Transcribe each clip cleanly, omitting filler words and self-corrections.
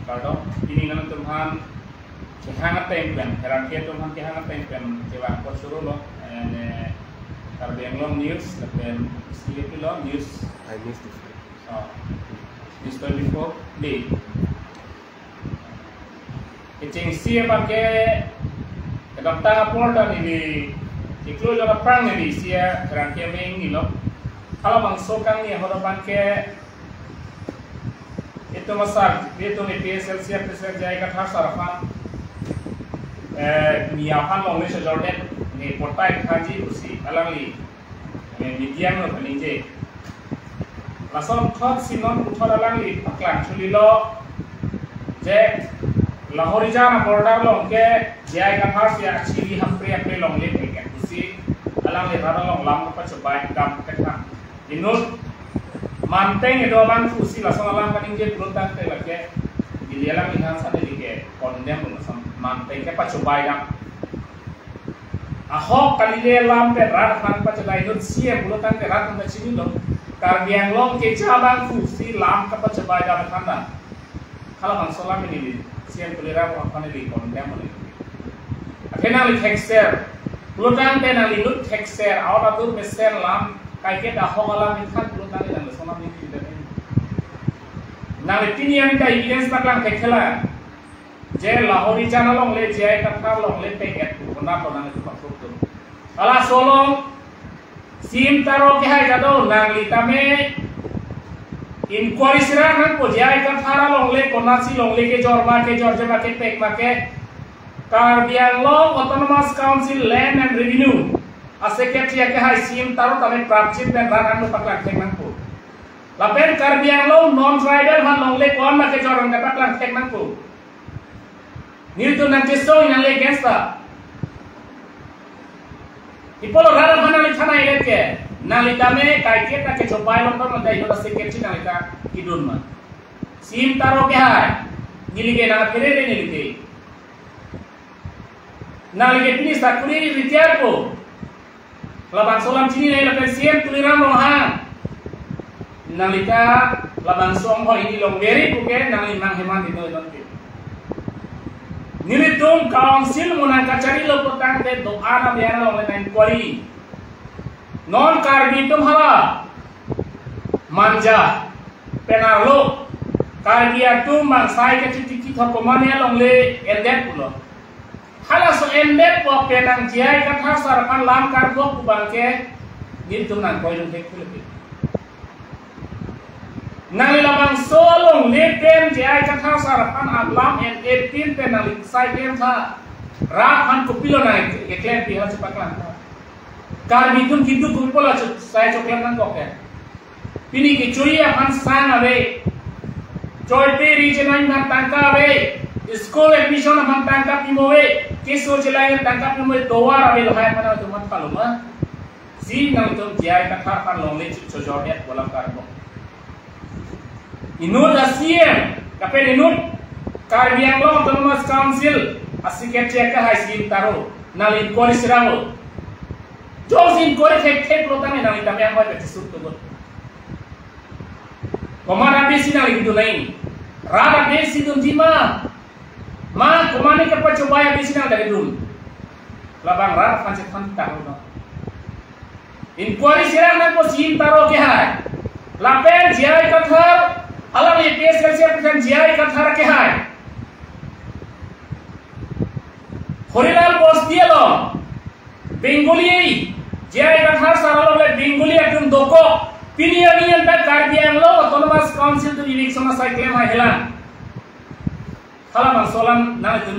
Kalau ini kan Tuhan kehangat tempen, hierarki Tuhan kehangat tempen, coba aku suruh lo, kalau yang long news, dan sedikit lo news. I missed this. Oh, news 24 day. Kecing siapa ke kedapatan Polda ini, ikut juga perang ini siapa hierarki mengi lo. Kalau mangsokan ni harapan ke itu masak, itu ni PSL siap jaya kat sarapan, niapan long ni sejauhnya ni portai kaji usi alangi, median lo peninje. Langsung thot sinon uthor alangi paklan chuli lo, je Lahore jana border long ke jaya kat siap ciri hampir long le pekan usi alangi rada long lam apa coba dam ketang. Inut manteng itu orang fusi langsung alam kan injek beruntang te lagi di dalam inang sana di ke kondem langsung manteng ke pacobai dam ahok kali dia lam pe rat kan pacobai inut siap beruntang te rat kan sini lo karbiang long ke cabang fusi lam ke pacobai dam kan kalau bang solam ini siap pelira orang di kondem ini akhirnya li texter beruntang te nali inut texter awal tu meser lam kayak dah hogalam ikan belum tadi dan sonam ini tidak ini. Nabi ini yang kita evidence paklang kekela. Je Lahore channel long le jaya kata long le peket tu, kenapa nang itu masuk tu? Kalau solong sim taro ke hai jado nang litame inquiry sirah nang po jaya kata long le konasi long le ke jorma ke pek make Karbiang Long Autonomous Council Land and Revenue. Sekretariat ke hai sim taruh kami prapcip dan rakan paklan tek nangku. Lapen Karbiang Long non tribal han long le kon make jorong ke paklan tek nangku. Ni tu nang keso yang le gangsta. Ipolo rara mana le thana ile ke. Nalita me kai ke ta ke chopai long ton dai hoda sekretari nalita idun ma. Sim taruh ke hai. Nilige na pere de nilige. Nalige pini sakuri ritiar ko. Labang solam sini ni lapan siam tuliran rohan. Nalika labang som ho ini longgeri bukan nali mang heman itu nanti. Nilitung council munangka cari lo petang de doa na biara long lain kuari. Non karbi tum hala manja penarlo karbi tum mansai ke titik hokomane long le endet pulo. Hala so endet po penang jai kata sarapan lam karbo kubangke gitu nang koi dong tek lebih. Nang labang solong lepen jai kata sarapan alam en etin penang sai kem sa rapan kupilo nang eklen pihak cepat lang. Karbi tum gitu kupola saya coklat nang kok ya. Pini kicui akan sang ave. Coy peri jenang nang tangka ave. School admission हम तंका पिमोवे किस सोच लाइन तंका पिमोवे दोवार अवे लोहाय मना तो मत पालो मा सी नंग तुम जियाय का था पान लोंगले चोजोडियत बोला कारबो इनुल असीएम कपेल इनुल कार्बियांग लो ऑटोनोमस काउंसिल असिकेटिया का हाई स्कीम तारो नाल इंक्वायरी सिराओ जोस इंक्वायरी थे प्रोताने नाल तमें होय बेति सुत तो कमाना बेसी नाल gitu lain rada besi dum jima Ma, kumani ke pacubaya di sini dari dulu. Labang rat pancet pantang no. Inquiry sirang na ko sim taro ke hai. Lapen jai kathar, alam ye pes kerja pekan jai kathar ke hai. Horilal bos dia lo. Bengali jai kathar saralo le Bengali akun doko. Pilihan tak Karbiang Long Autonomous Council tu election saya claim hai helan. Kalau bang solam nang itu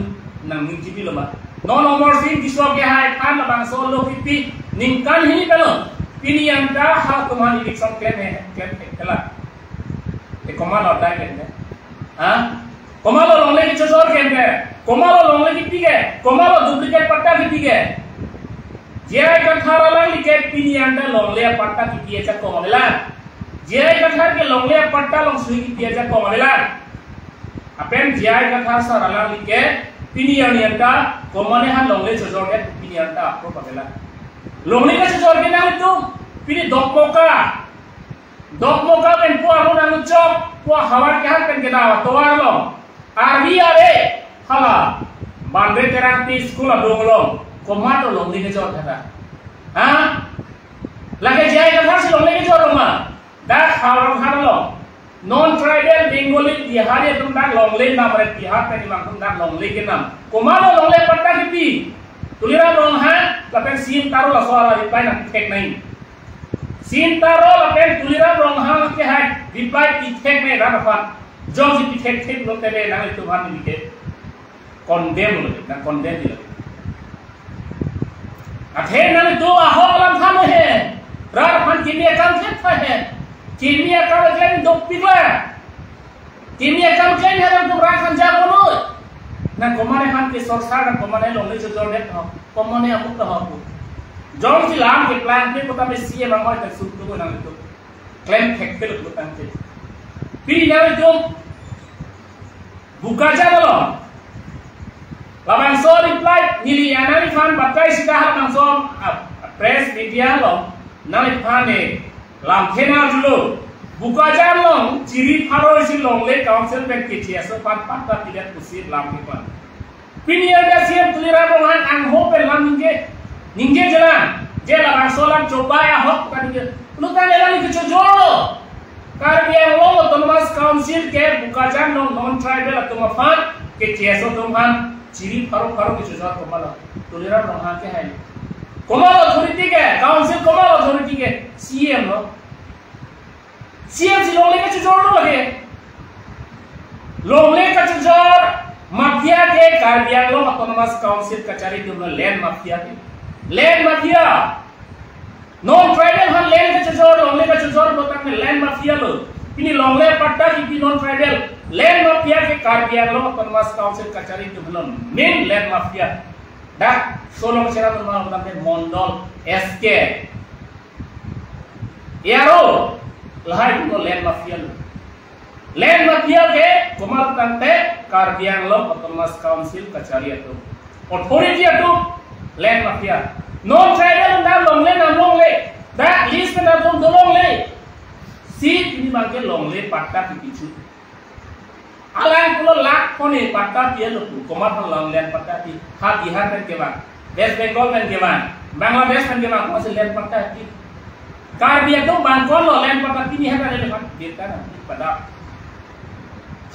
nang mingkipi lo ba non omorsin kiswa ke hai kan bang solo pipi ningkan hini pelo pinian da ha kumani election claim kela komalo dai kende ha komalo longle ki chosor kende komalo longle ki pige komalo duplicate patta ki pige jai kathara lang like pinian da longle patta ki pige cha komala jai kathar ke longle patta long sui ki pige cha komala Apen jai kata sarala like pinian yanta komane han longle chojorget pinian ta apro pagela longle ka chojorget na itu pini dokmoka ben po aro nang chok po hawar ke han pen geda to arlo Arbiare hala bandre terang ti sekolah donglong komato long ni kejor kata lagi jaya kan harus long ni kejor rumah dah kalau long non tribal Bengali Bihar itu dah long le nam red Bihar tadi maksud dah long le kenam komato long le patta kipi tulira long lapen sim taro la soal reply nak tek nahi sim taro lapen tulira long ke hai reply tek nahi dah apa jom si tek lo tele nang itu ban ni ke condemn lo na condemn di lo athe nang itu ahok lam tham he rar pan kimia kam set hai kimia kam jen dok pigla kimia kam jen haram tu rakan jabono na komane han ke sorsar na komane long le jor net ho komane amuk to ho jom si lam ke plan pe kota me sie bangoi tak sut tu nang itu claim tek ke lo tan ke pi na jom buka jalo Labang so reply nili anali fan batai sudah labang so press media lo nali fan lam thena dulu buka jalo ciri pharo si long le council pen kiti so fan patta tidak kusir lam ke pan pini ada siap tulira rohan ang hope lam ninge jalan je labang so lam coba ya hok kan ninge lu kan elali ke jolo karbiang lo Thomas council ke buka jalo non tribal atau fan kiti so tuhan ciri paru ke jujur komala tulira rohan ke hai komal authority ke council komal authority ke CM lo CM si longle ke jujur lo lagi longle ke jujur mafia ke karbiang lo autonomous council kachari tu land mafia non tribal han land ke jujur longle ke jujur lo tak land mafia lo ini longle patta ki non tribal land mafia ke karbiang lo autonomous council kachari tu belum main land mafia dak solong sera normal bukan mondol SK yaro lahai tu land mafia ke komal kante karbiang lo autonomous council kachari tu authority tu land mafia non tribal na longle dak list na tu longle si ini bangke longle patta ki pichu alang pulo lak kone patta dia lo komat long land patta ti ha Bihar kan ke bang West Bengal kan ke bang Bangladesh kan ke bang masih land patta ti karbiang tu bangkon lo land patta ti ni ha kan le kita na pada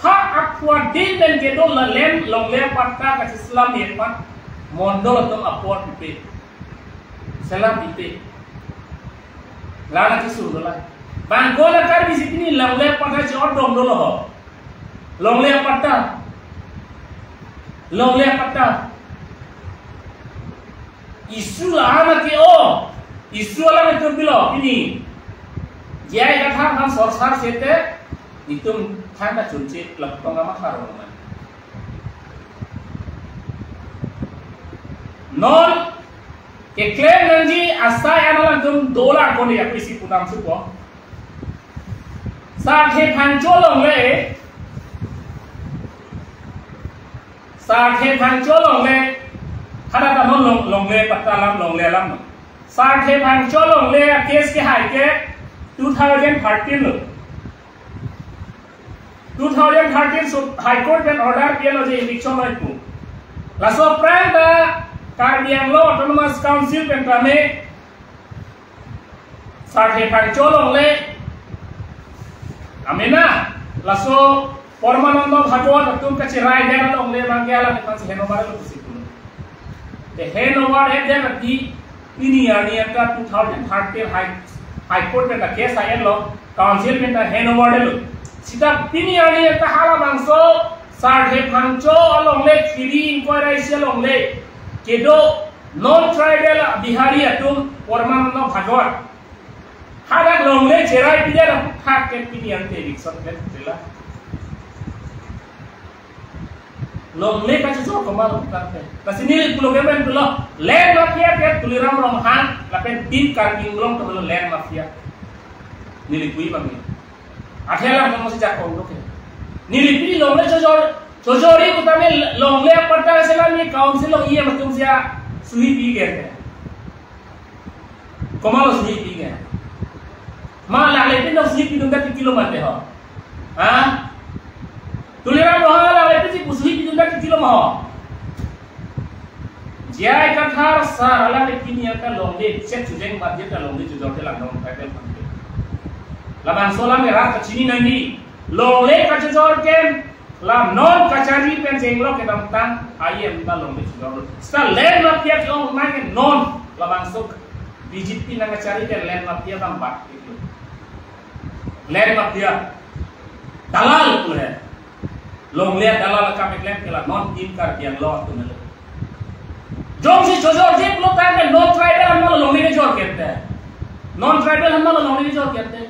ha akwa din dan ke do la land long land patta ka Islam ni pat mondol tu aport pe salam pe lana ki sur la bangkon la kar di sini long land patta ci odom do lo longle patta isu lah ke isu lah itu bilo ini jaya kata kan sorsar sete itu tanda cunci lek pengama karo non ke klaim nanti asai analan tum dolar koni aku isi putam supo saat he pancol Sathe भांचो लोंगले हरा तमो लोंगले पत्ता लाम लोंगले लाम साठे भांचो लोंगले केस के हाई के 2013 लो 2013 सो हाई कोर्ट ने ऑर्डर किया लो जे इलेक्शन में को लासो प्रांत कार्बियांग लो ऑटोनोमस काउंसिल पेंटा में साठे भांचो लोंगले अमेना lasso Pormanando Bhagwat atum kachi rai dera long le manggala ne pansi henovar lo kusipuno te henovar e dera ti ini ani aka 2013 high court में का केस आया लो काउंसिल में का henovar lo sida ini ani aka hala bangso sarhe phangcho long le free inquiry se long le kedo non tribal bihari atum Pormanando Bhagwat hada long le jerai pidera hak ke ini ante election में tela longle ka chucho komal karte kasini pulo kemen pulo land mafia ke tuliram romhan lapen tim karking long to land mafia nili kui bangi athela mo se jak ko ke nili pi longle chojori ko tame longle patta sela ni council lo iye matum sia sui pi ge komal sui pi ge ma la le pin sui pi dum 3 kilo mate ho ha tuliram romhan la le pi kilo mo jai ka thar sa ala le kini ka long le chet chu jeng mat je ka long le chu jor te lang dong tribal phamte laban solam me rat ka chini nai ni long le ka chu jor ken lam non kachari pen jeng lo ke dam tang ayem ta long le chu jor sta len ma pia long ma ke non laban sok BJP na kachari ke len ma pia bang bat itu len ma pia dalal tu hai long le dalal ka me len ke la non tim kar diang lo tu ne jom si jojor je lo ta ke non tribal हम लोग लोंगे जोर कहते हैं non tribal हम लोग लोंगे जोर कहते हैं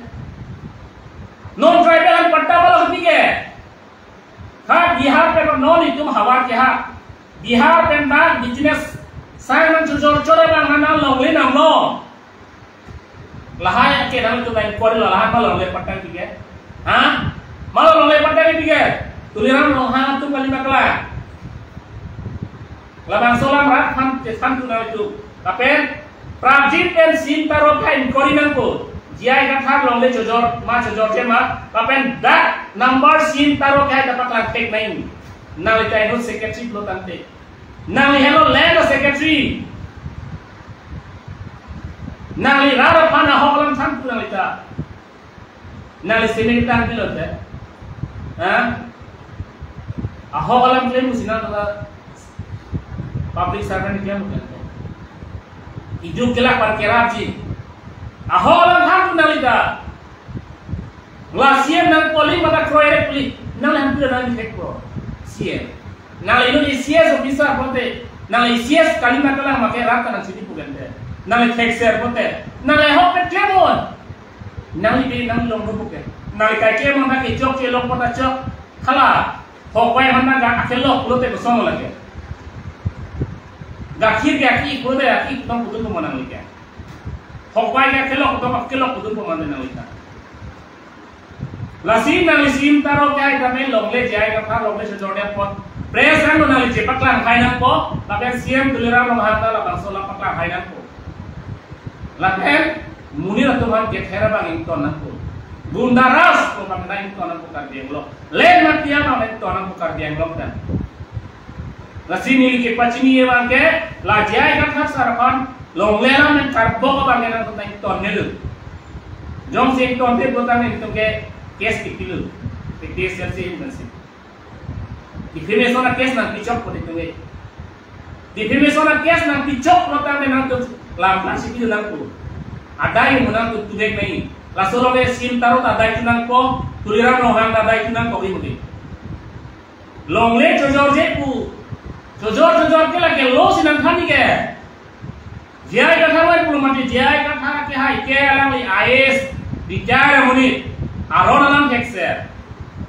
नॉन ट्राइबल हम पट्टा वाला होती है हाँ बिहार पे नॉन ही तुम हवा के हाँ बिहार पे ना बिजनेस साइमन जojor जोरे बंग ना लोंगे ना लो लहाय के नाम तो नहीं कोरे लहाय माल लोंगे पट्टा की है हाँ माल लोंगे पट्टा की है तुलिराम लोहा तुम कली मकला Labang solam rat kan tu na itu kapen prajit pen sin taro kain korinan ko jai kan thar long le jojor je ma kapen that number sin taro kai dapat lang tek nain nali tai no secretary lo tante nali hello land secretary nali rara pana holam san tu nali ta nali semetan bilo te ha a holam claim usina na public servant क्या होता है? Hidup kelak parkeraji. Aholam hantu nalida. Lasian nang poli mata kroere poli. Nal hantu nang dikekro. Sian. Nal Indonesia so bisa pote. Nal Asia kalimat kalah makai rata nang sini bukan deh. Nal tekser pote. Nal hok pet kemon. Nal ibe nang long rubuke. Nal kai kemon nak jok ke long pota jok. Khala. Hok pai mana gak akelok pulote bersama lagi. Gakhir gaki kode gaki tong kudun pemanang lika. Hokai gaki kelok kudun pemanang lika. Lasim nang lisim taro kai kami longle jai kata longle sejornya pot. Presan nang lice paklang kainan po. Tapi siam tuliran romahanta la bangsola paklang kainan po. Laten munir tuhan kethera bang ington nang po. Bundaras po kami na ington nang po kardiang lo. Len matia bang ington nang po kardiang lo dan. Lasini ke pacini ye bangke la jai kan khar sarapan long lera men karbo ko bangke nang tong ton nelu jom se ton te botang ni tong ke kes kipilu te kes se nasi defamation kes nang pichok ko te defamation kes nang pichok botang nang tong lam nasi pilu nang ko adai munang tu tudek nahi la solo ke sim tarot adai tunang ko tuliran rohang adai tunang ko ri long le jojor je pu jojor ke lagi lo sinang khani ke jai ka tharai pulu mati jai ka thara ke hai ke alam li AS bicara muni aron alam tekser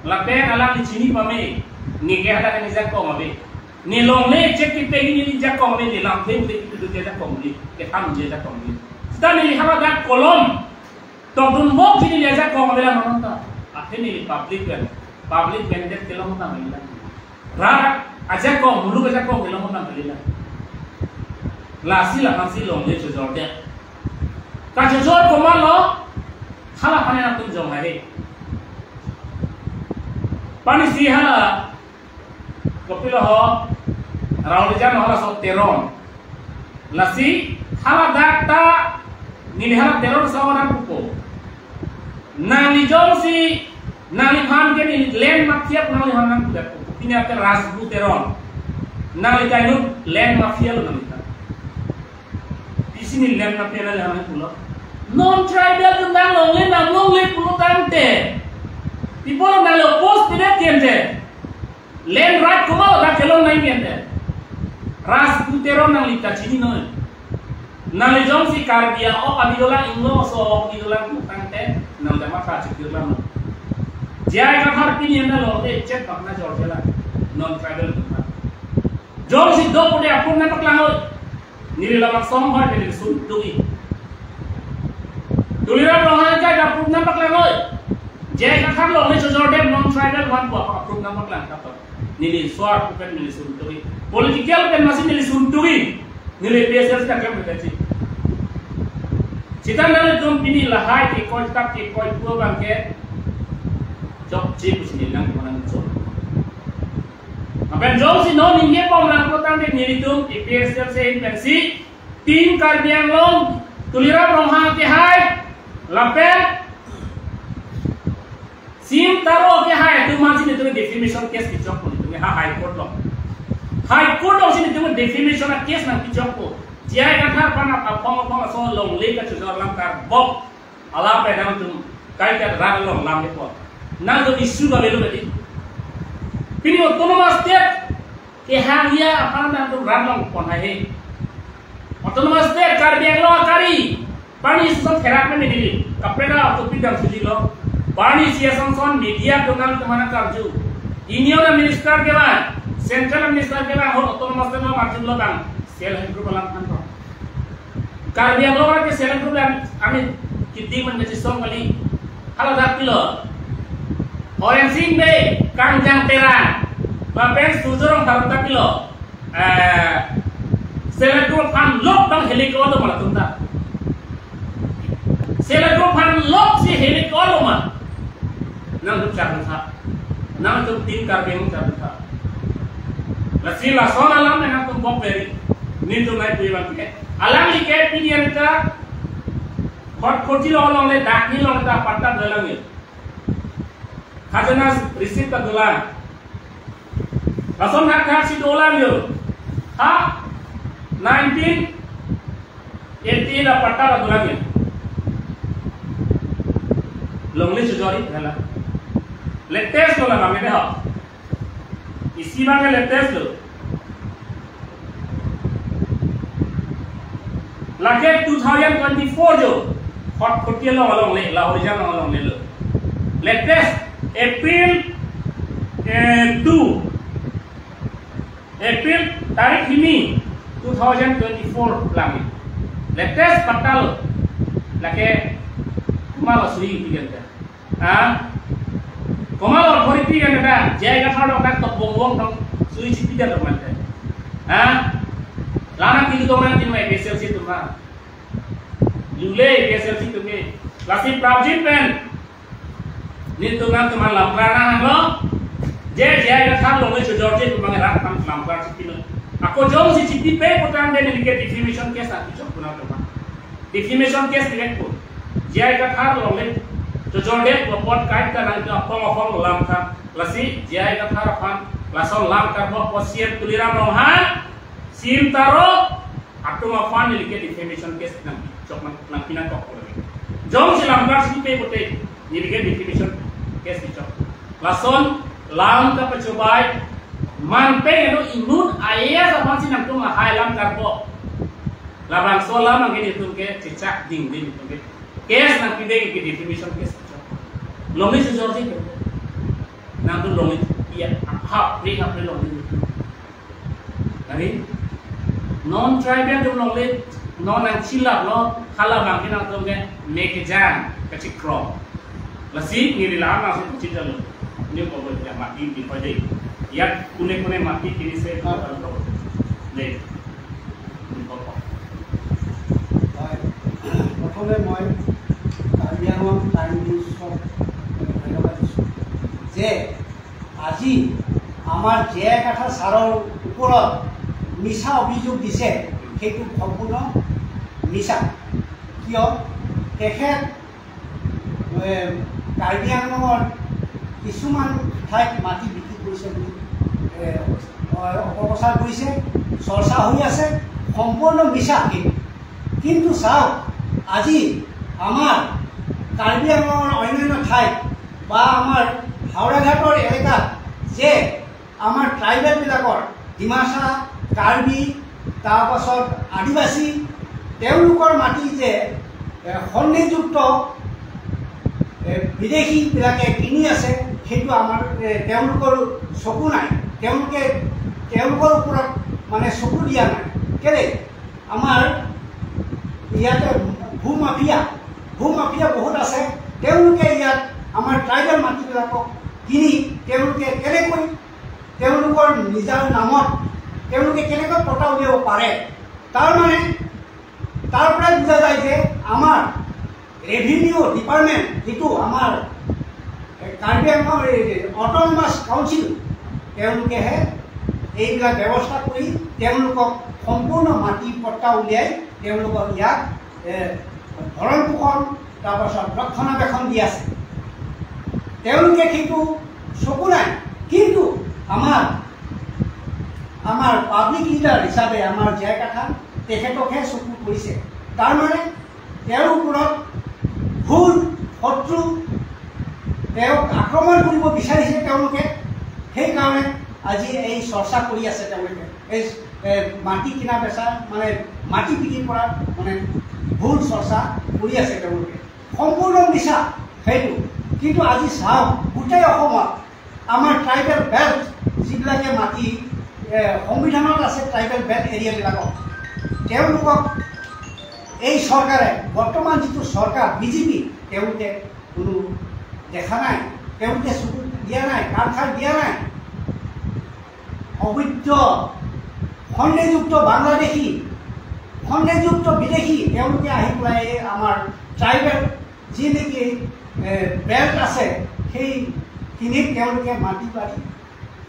lape alam li chini pame ni ke hada ni jak ko mabe ni long le cek ki pe ni jak ko mabe ni lam the ni tu jak ko mabe ke tham je jak ko mabe stani li haba dak kolom to dun mo chini le jak ko mabe la mananta akhini public candidate ke lo mata mai ra ajak ko mulu ajak ko belum pernah beli lasi lah masih long dia jujur dia tak jujur koma lo halah panen aku jom lagi pani si halah kopi lo raul jam halah so teron lasi halah data ni halah teron seorang buku nani jom si nani paham ke ni len makiap nani hanam budak ini akan rasbu teron. Nang kita itu land mafia lo namanya. Di sini land mafia lah namanya pulau. Non tribal tentang longle pulau tante. Di pulau nang lo post tidak tiente. Land right kumau tak kelong naik tiente. Rasbu teron nang lita cini no. Nang lejong si kardia oh abidola inglo so abidola tante. Nang lama kacik dirlam. Jai ka thar pini anda lo de cek pakna jor jela non tribal tukar jom si do pode apun na paklang oi niri lamak som hoy peli sun dui dulira lo ha ka apun na paklang oi jai ka thar lo le jor de non tribal wan ko apun na paklang ka to niri swar pupen mili sun dui political pen masih mili sun dui niri PSL ta kem betaci citan na jom pini lahai ki koi tak ki koi pu bangke jok chip sini nang mana jok Ben jong si non inge pom lang ko tang de niritum IPSL se pensi tim Karbi Anglong tulira roha ke hai lapen sim taro ke hai tu ma sini tu defamation case ki chok pun tu ha high court lo sini tu defamation case nang ki chok ko jai ka thar pana apong so long le ka chujor lam kar bok ala pe nang tu kai ka ran long lam le po nang tu issue ba belu bedi kini autonomous state ke hang ya apa nang tu ran long pon hai autonomous state Karbi Anglong kari pani so therak me ni kapera to pidam suji lo Barney Siason media donal तुम्हारा कार्जू union minister के बाद central minister के बाद ऑटोनोमस में margin low बांग cell help group वाला खान को Karbi Anglong के सेल ग्रुप आमी कितनी मन जैसे सॉन्ग वाली हालो दाप किलो ऑरेंज सिंह बे कांजंग तेरा बापेन सुजोरंग दाप किलो सेल ग्रुप फान लोक बांग हेलिकॉप्टर माला तुमता सेल ग्रुप फान लोक सी हेलिकॉप्टर माला nang tu cakap था nang tu tim Karbi Anglong cakap था lasi la son alam nang tu bok beri ni tu naik tu iban ke alam ni ke pilihan kita hot koti long le dak ni long ta patta dalang ni khazana receipt ta dalang lason hak hak si dolang yo ha 1980 da patta dalang ni long le sejori hala latest lo lama में देखो इसी बार का latest लो लगे 2024 जो hot कोटिया लो वालों ले लाहौरिया लो वालों ले लो latest April 2 तारीख ini 2024 lagi latest पट्टा लो लगे मालो सुई पिघल गया हाँ Komal or politik kan ada, jaya kalau kan topong dong, suci tidak termantai. Lana kiri orang di mana PSLC tu mah, Lule PSLC tu ni, lasi project pen, ni tu kan teman lamprana lo, jaya kalau lo sejauh tu mengenai rakam lamprar cipi lo. Aku jom si cipi pe putan dan ni ke defamation case nanti cok punan tu mah, defamation case direct pun, jaya kalau lo तो जोड़े वो पॉट काट कर ना तो अपॉंग लाम था लसी जाए का था रफान लसन लाम कर वो पॉसियर तुलिरा रोहान सीम तारो अटुमा फान लिखे डिफेमेशन केस ना चौक ना पिना टॉप कर जों से लाम कर सी पे बोटे ये लिखे डिफेमेशन केस की चौक लसन लाम का पचुबाई मान पे ये लो इनून आया सब सी नम तुम हाई लाम कर वो लाबान सोला मंगे ये तुम के चिचाक डिंग डिंग तुम के केस ना पिदे की defamation case Longi sejauh sih, nanti longi, iya, hap longi. Jadi, non tribal tu longi, non yang silap lo, kalau bangkit nanti orang make jam, kecik crop. Lasi ni lama sih kecik jalan, ni kau boleh mati di pada, ya kune mati kiri se kalau lo, deh, ni kau. Pertama moi, Karbi Anglong time di shop. যে আজি আমার যে কথা সাৰৰ ওপৰত মিছা অভিযোগ দিছে সেইটো সম্পূৰ্ণ মিছা কিয় তেখেত কাৰ্বি আংলঙৰ কিছুমান ঠাইত মাটি বিক্ৰী কৰিছে বুলি অপপ্ৰচাৰ কৰিছে চৰ্চা হৈ আছে সম্পূৰ্ণ মিছা কিন্তু চাওক আজি আমাৰ কাৰ্বি আংলঙৰ অন্যান্য ঠাইত বা আমাৰ হাওড়াঘাটৰ এলেকাত যে আমাৰ ট্ৰাইবেলবিলাকৰ ডিমাচা কাৰ্বি তাৰপাছত আদিবাসী তেওঁলোকৰ মাটি যে সন্দেহযুক্ত বিদেশীবিলাকে কিনি আছে সেইটো আমাৰ তেওঁলোকৰ চকু নাই তেওঁলোকৰ ওপৰত মানে চকু দিয়া নাই কেলে আমাৰ ইয়াতে ভূমাফিয়া বহুত আছে তেওঁলোকে ইয়াত আমাৰ ট্ৰাইবেল মাটিবিলাকক কিনি তেওঁলোকে কেনেকৈ তেওঁলোকৰ নিজৰ নামত তেওঁলোকে কেনেকৈ পটা উলিয়াব পাৰে তাৰ পৰাই বুজা যায় যে আমাৰ ৰেভিনিউ ডিপাৰ্টমেণ্ট যিটো আমাৰ কাৰ্বি আংলং অট'নমাছ কাউন্সিল তেওঁলোকেহে এইবিলাক ব্যৱস্থা কৰি তেওঁলোকক সম্পূৰ্ণ মাটি পট্টা উলিয়াই তেওঁলোকক ইয়াক ভৰণ পোষণ তাৰপাছত ৰক্ষণাবেক্ষণ দি আছে। তেওঁলোকে সেইটো চকু নাই, কিন্তু আমাৰ পাব্লিক লিডাৰ হিচাপে আমাৰ জয়কাঠা তেখেতকহে চকু কৰিছে। তাৰমানে তেওঁৰ ওপৰত ভুল শত্ৰু তেওঁক আক্ৰমণ কৰিব বিচাৰিছে তেওঁলোকে, সেইকাৰণে আজি এই চৰ্চা কৰি আছে তেওঁলোকে। এই মাটি কিনা বেচা মানে মাটি বিক্ৰী কৰাৰ মানে ভুল চৰ্চা কৰি আছে তেওঁলোকে, সম্পূৰ্ণ মিছা সেইটো। কিন্তু আজি চাওক গোটেই অসমত আমাৰ ট্ৰাইবেল বেল্ট যিবিলাকে মাটি সংবিধানত আছে ট্ৰাইবেল বেল্ট এৰিয়াবিলাকক, তেওঁলোকক এই চৰকাৰে বৰ্তমান যিটো চৰকাৰ বিজেপি তেওঁলোকে কোনো দেখা নাই, তেওঁলোকে চকু দিয়া নাই, কাণ খাই দিয়া নাই। অবৈধ সন্দেহযুক্ত বাংলাদেশী সন্দেহযুক্ত বিদেশী তেওঁলোকে আহি পেলাই আমাৰ ট্ৰাইবেল যি নেকি বেল্ট আছে সেইখিনিত তেওঁলোকে মাটি পাৰি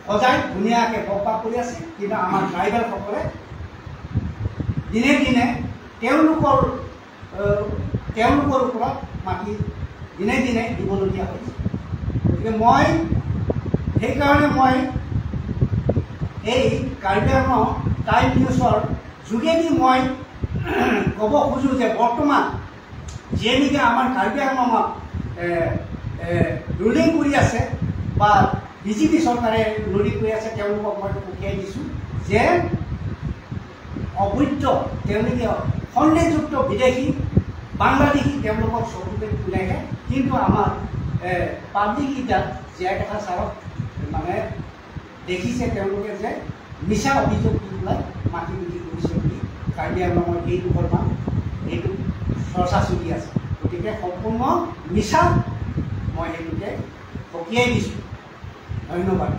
সজাই ধুনীয়াকৈ বসবাস কৰি আছে। কিন্তু আমাৰ ট্ৰাইবেলসকলে দিনে দিনে তেওঁলোকৰ ওপৰত মাটি দিনে দিনে দিবলগীয়া হৈছে। গতিকে সেইকাৰণে মই এই কাৰ্বি আংলং টাইম নিউজৰ যোগেদি মই ক'ব খোজোঁ যে বৰ্তমান যিয়ে নেকি আমাৰ কাৰ্বি আংলঙত ৰুলিং কৰি আছে বা বিজেপি চৰকাৰে ৰুলিং কৰি আছে, তেওঁলোকক মই পঠিয়াই দিছোঁ যে অবৈধ তেওঁলোকে সন্দেহযুক্ত বিদেশী বাংলাদেশী তেওঁলোকক চকুতে ওলাইহে, কিন্তু আমাৰ পাব্লিক লিডাৰ জয়কাঠা ছাৰক মানে দেখিছে তেওঁলোকে যে মিছা অভিযোগ দি পেলাই মাটি বিক্ৰী কৰিছে বুলি কাৰ্বি আংলঙৰ এই দুখনমান এইটো চৰ্চা চলি আছে। গতিকে সম্পূৰ্ণ মিছা, মই সেইটোকে সকীয়াই দিছোঁ। ধন্যবাদ।